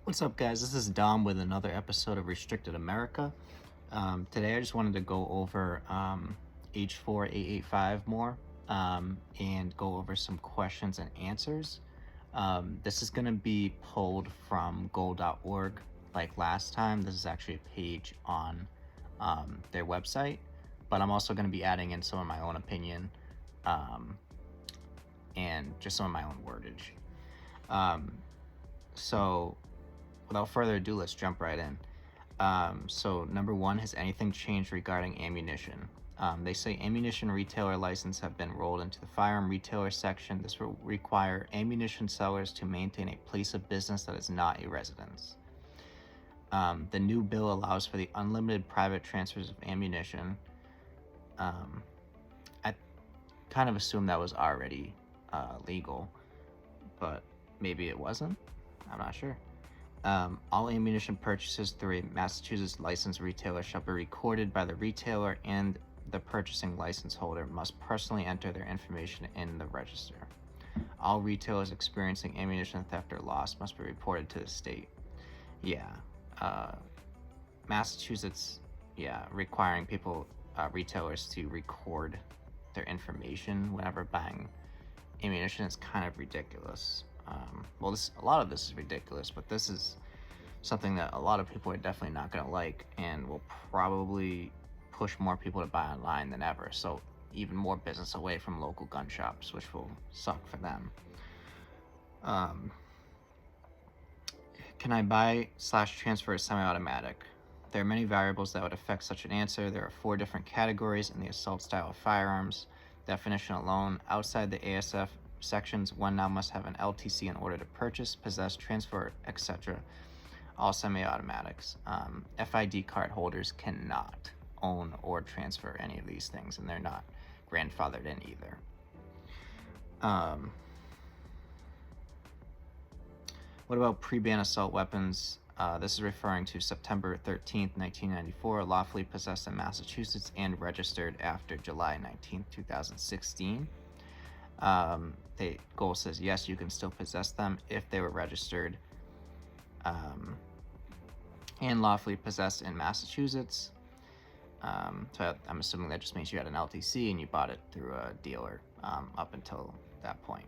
What's up, guys? This is Dom with another episode of Restricted America. Today, I just wanted to go over H.4885 more and go over some questions and answers. This is going to be pulled from goal.org like last time. This is actually a page on their website, but I'm also going to be adding in some of my own opinion um, and just some of my own wordage. So without further ado, let's jump right in. So number one, has anything changed regarding ammunition? They say ammunition retailer license have been rolled into the firearm retailer section. This will require ammunition sellers to maintain a place of business that is not a residence. The new bill allows for the unlimited private transfers of ammunition. I kind of assumed that was already legal, but maybe it wasn't. I'm not sure. All ammunition purchases through a Massachusetts licensed retailer shall be recorded by the retailer, and the purchasing license holder must personally enter their information in the register. All retailers experiencing ammunition theft or loss must be reported to the state. Yeah. Massachusetts, requiring retailers to record their information whenever buying ammunition is kind of ridiculous. A lot of this is ridiculous, but this is something that a lot of people are definitely not going to like, and will probably push more people to buy online than ever. So even more business away from local gun shops, which will suck for them. Can I buy/transfer a semi-automatic? There are many variables that would affect such an answer. There are 4 different categories in the assault style of firearms. Definition alone, outside the ASF sections, one now must have an LTC in order to purchase, possess, transfer, etc. all semi-automatics. FID card holders cannot own or transfer any of these things, and they're not grandfathered in either. What about pre-ban assault weapons? This is referring to September 13th, 1994, lawfully possessed in Massachusetts and registered after July 19th, 2016. The goal says yes, you can still possess them if they were registered and lawfully possessed in Massachusetts. So I'm assuming that just means you had an LTC and you bought it through a dealer up until that point.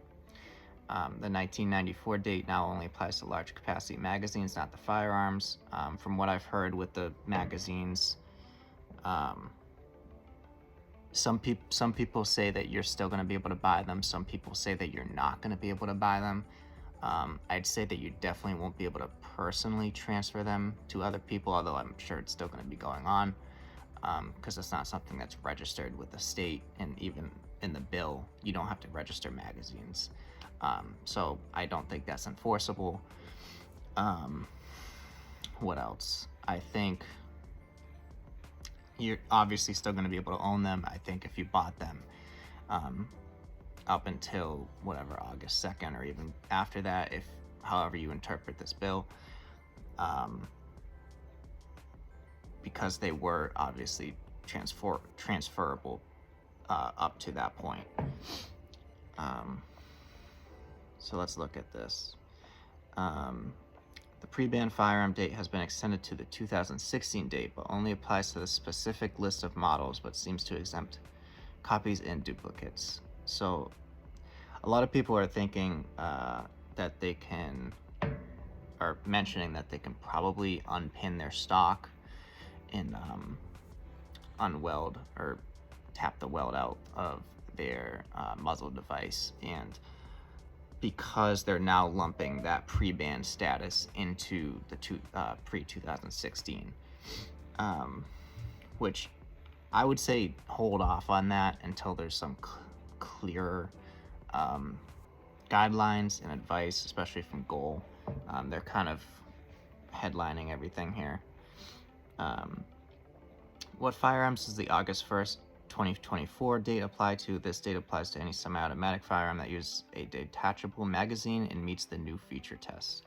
The 1994 date now only applies to large capacity magazines, not the firearms. From what I've heard with the magazines, some people say that you're still going to be able to buy them. Some people say that you're not going to be able to buy them. I'd say that you definitely won't be able to personally transfer them to other people, although I'm sure it's still going to be going on, because it's not something that's registered with the state, and even in the bill, you don't have to register magazines. So I don't think that's enforceable. What else? I think you're obviously still going to be able to own them. I think if you bought them up until whatever, August 2nd, or even after that, if however you interpret this bill, because they were obviously transferable up to that point. So let's look at this. The pre-ban firearm date has been extended to the 2016 date, but only applies to the specific list of models, but seems to exempt copies and duplicates. So a lot of people are thinking that they can, or mentioning that they can probably unpin their stock and unweld or tap the weld out of their muzzle device, and because they're now lumping that pre-ban status into the pre-2016, which I would say hold off on that until there's some clearer guidelines and advice, especially from Goal. They're kind of headlining everything here. What firearms does the August 1st, 2024 date apply to? This date applies to any semi-automatic firearm that uses a detachable magazine and meets the new feature tests.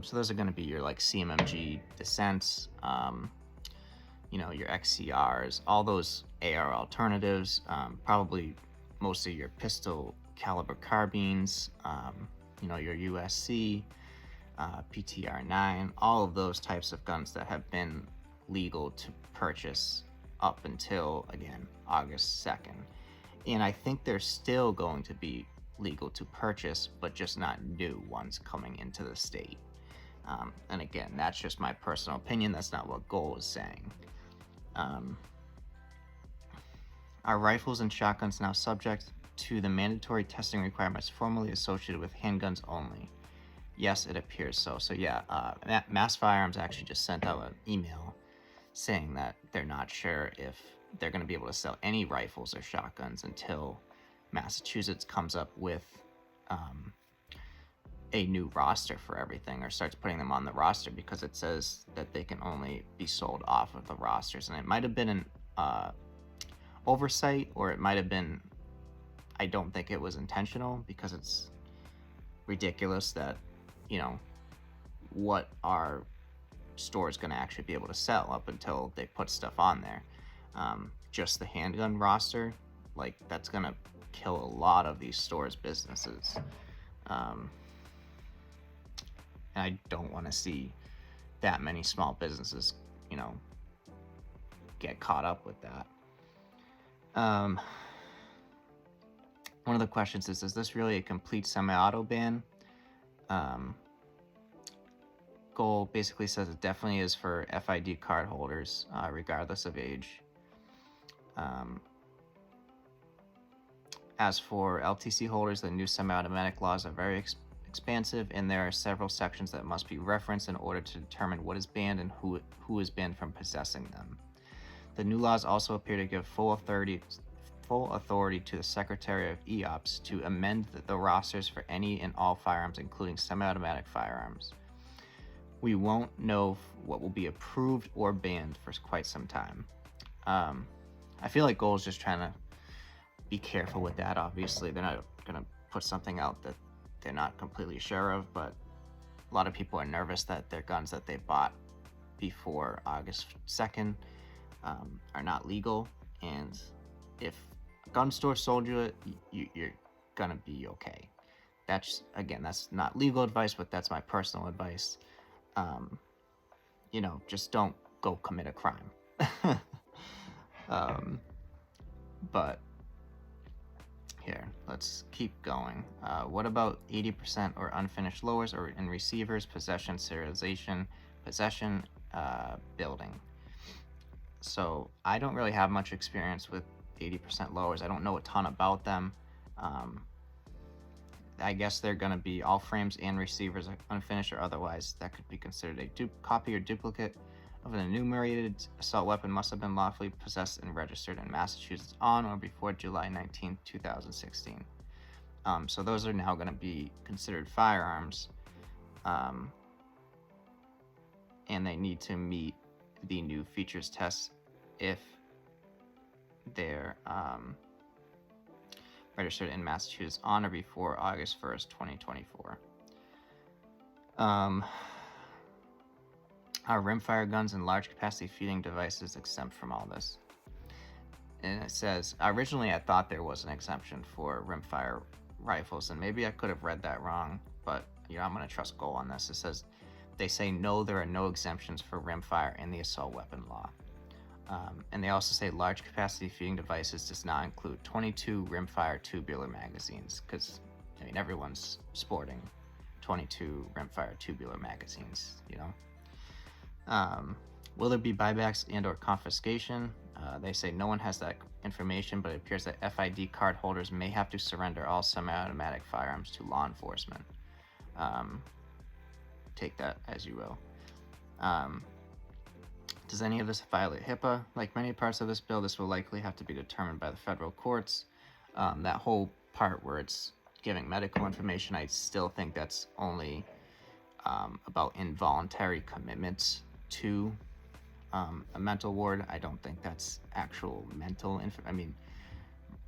So those are going to be your like CMMG Descents, your XCRs, all those AR alternatives, probably most of your pistol caliber carbines, your USC, PTR9, all of those types of guns that have been legal to purchase up until, again, August 2nd. And I think they're still going to be legal to purchase, but just not new ones coming into the state. And again, that's just my personal opinion. That's not what Goal is saying. Are rifles and shotguns now subject to the mandatory testing requirements formerly associated with handguns only? Yes, it appears so. So yeah, Mass Firearms actually just sent out an email saying that they're not sure if they're going to be able to sell any rifles or shotguns until Massachusetts comes up with a new roster for everything, or starts putting them on the roster, because it says that they can only be sold off of the rosters. And it might have been an oversight, or it might have been, I don't think it was intentional, because it's ridiculous that, you know, what are stores going to actually be able to sell up until they put stuff on there. Just the handgun roster, like, that's going to kill a lot of these stores' businesses. And I don't want to see that many small businesses, you know, get caught up with that. One of the questions is this really a complete semi-auto ban? Goal basically says it definitely is for FID card holders, regardless of age. As for LTC holders, the new semi-automatic laws are very expansive, and there are several sections that must be referenced in order to determine what is banned and who is banned from possessing them. The new laws also appear to give full authority to the Secretary of EOPS to amend the rosters for any and all firearms, including semi-automatic firearms. We won't know what will be approved or banned for quite some time. I feel like Goal is just trying to be careful with that. Obviously, they're not going to put something out that they're not completely sure of, but a lot of people are nervous that their guns that they bought before August 2nd are not legal. And if a gun store sold you it, you're going to be okay. That's not legal advice, but that's my personal advice. You know, just don't go commit a crime. But here, let's keep going. What about 80% or unfinished lowers or in receivers, possession, serialization, possession, building? So I don't really have much experience with 80% lowers. I don't know a ton about them. I guess they're going to be all frames and receivers, unfinished or otherwise, that could be considered a copy or duplicate of an enumerated assault weapon must have been lawfully possessed and registered in Massachusetts on or before July 19, 2016. So those are now going to be considered firearms, and they need to meet the new features tests if they're registered in Massachusetts on or before August 1st, 2024. Are rimfire guns and large capacity feeding devices exempt from all this? And it says, originally I thought there was an exemption for rimfire rifles, and maybe I could have read that wrong, but you know, I'm going to trust Goal on this. It says, they say no, there are no exemptions for rimfire in the assault weapon law. And they also say large capacity feeding devices does not include 22 rimfire tubular magazines, because I mean everyone's sporting 22 rimfire tubular magazines, you know. Will there be buybacks and or confiscation? They say no one has that information, but it appears that FID card holders may have to surrender all semi-automatic firearms to law enforcement. Take that as you will. Does any of this violate HIPAA? Like many parts of this bill, this will likely have to be determined by the federal courts. That whole part where it's giving medical information, I still think that's only about involuntary commitments to a mental ward. I don't think that's actual mental I mean,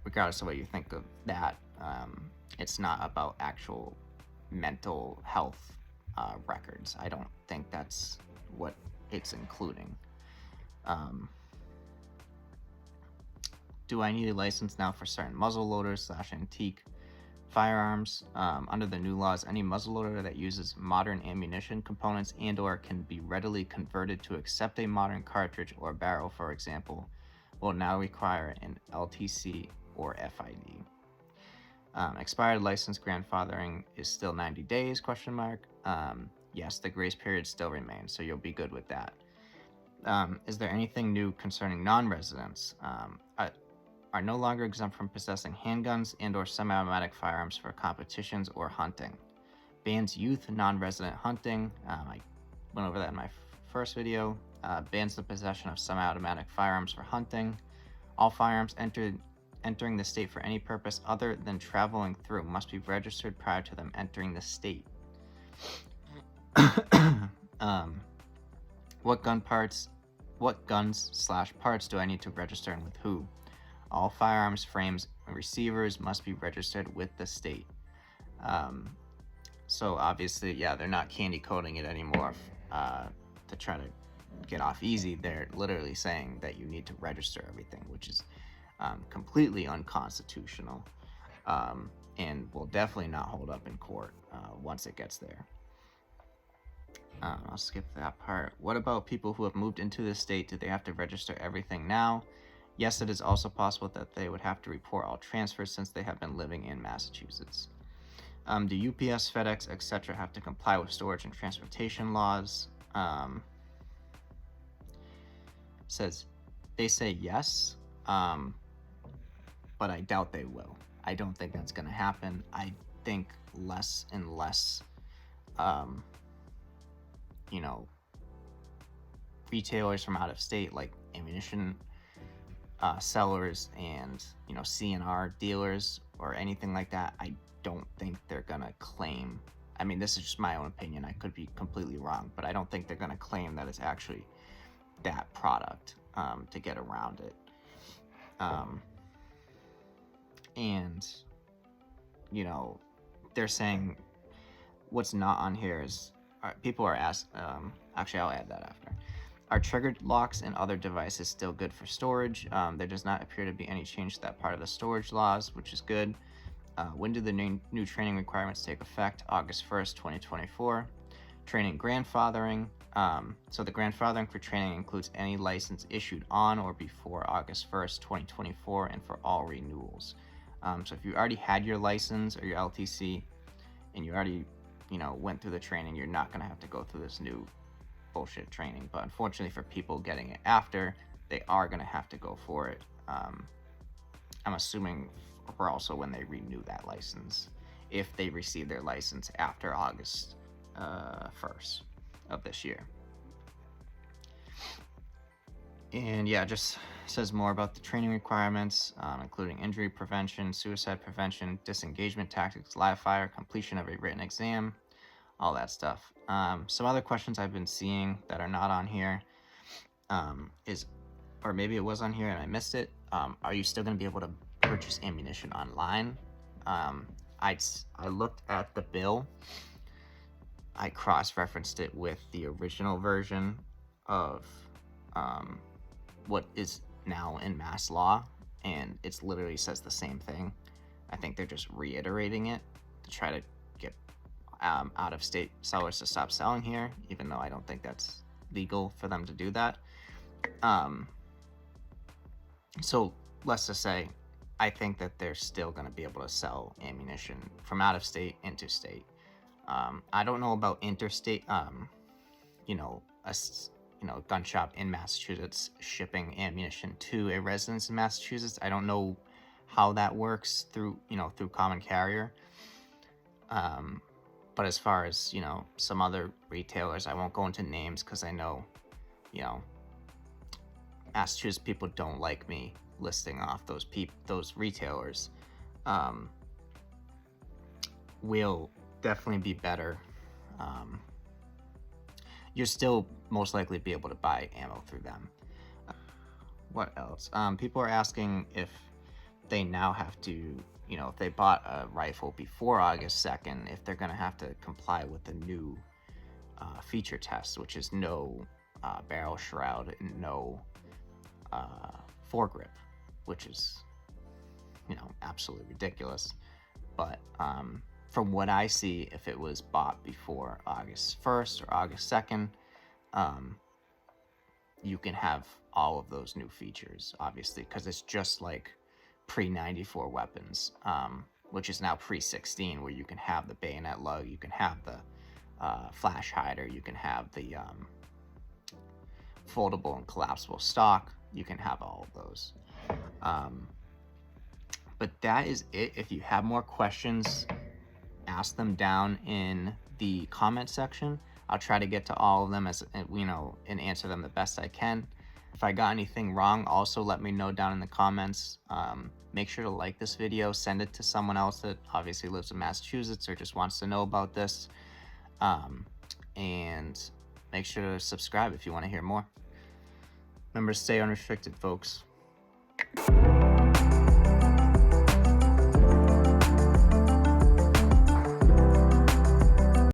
regardless of what you think of that, it's not about actual mental health records. I don't think that's what it's including. Do I need a license now for certain muzzle loaders / antique firearms. Under the new laws, any muzzleloader that uses modern ammunition components and/or can be readily converted to accept a modern cartridge or barrel, for example, will now require an LTC or FID. Expired license grandfathering is still 90 days, question mark. Yes, the grace period still remains, so you'll be good with that. Is there anything new concerning non-residents? Are no longer exempt from possessing handguns and/or semi-automatic firearms for competitions or hunting. Bans youth non-resident hunting. I went over that in my first video. Bans the possession of semi-automatic firearms for hunting. All firearms entering the state for any purpose other than traveling through must be registered prior to them entering the state. What guns/parts do I need to register and with who? All firearms, frames, and receivers must be registered with the state. So obviously, yeah, they're not candy coating it anymore to try to get off easy. They're literally saying that you need to register everything, which is completely unconstitutional, and will definitely not hold up in court once it gets there. I'll skip that part. What about people who have moved into the state? Do they have to register everything now? Yes, it is also possible that they would have to report all transfers since they have been living in Massachusetts. Do UPS, FedEx, etc. have to comply with storage and transportation laws? Says they say yes, but I doubt they will. I don't think that's going to happen. I think less and less, retailers from out of state, like ammunition sellers and CNR dealers or anything like that, I don't think they're gonna claim. I mean, this is just my own opinion. I could be completely wrong, but I don't think they're gonna claim that it's actually that product to get around it. And they're saying what's not on here is people are asked. Actually, I'll add that after. Are triggered locks and other devices still good for storage? There does not appear to be any change to that part of the storage laws, which is good. When do the new training requirements take effect? August 1st, 2024. Training grandfathering. So the grandfathering for training includes any license issued on or before August 1st, 2024, and for all renewals. So if you already had your license or your LTC and you already, went through the training, you're not going to have to go through this new bullshit training. But unfortunately for people getting it after, they are going to have to go for it. I'm assuming for also when they renew that license, if they receive their license after August 1st of this year. And yeah, just says more about the training requirements, including injury prevention, suicide prevention, disengagement tactics, live fire, completion of a written exam, all that stuff. Some other questions I've been seeing that are not on here is, or maybe it was on here and I missed it, are you still going to be able to purchase ammunition online? I looked at the bill. I cross-referenced it with the original version of what is now in mass law, and it literally says the same thing. I think they're just reiterating it to try to get out-of-state sellers to stop selling here, even though I don't think that's legal for them to do that. So let's just say I think that they're still going to be able to sell ammunition from out-of-state into state. I don't know about interstate, a gun shop in Massachusetts shipping ammunition to a residence in Massachusetts. I don't know how that works through common carrier. But as far as, some other retailers, I won't go into names because I know, Massachusetts people don't like me listing off those retailers. Will definitely be better. You'll still most likely be able to buy ammo through them. What else? People are asking if they now have to, if they bought a rifle before August 2nd, if they're going to have to comply with the new feature test, which is no barrel shroud and no foregrip, which is, absolutely ridiculous. but from what I see, if it was bought before August 1st or August 2nd, you can have all of those new features, obviously, because it's just like pre-94 weapons, which is now pre-16, where you can have the bayonet lug, you can have the flash hider, you can have the foldable and collapsible stock, you can have all of those. But that is it. If you have more questions, ask them down in the comment section. I'll try to get to all of them, as you know, and answer them the best I can. If I got anything wrong, also let me know down in the comments. Make sure to like this video, send it to someone else that obviously lives in Massachusetts or just wants to know about this. And make sure to subscribe if you want to hear more. Remember to stay unrestricted, folks.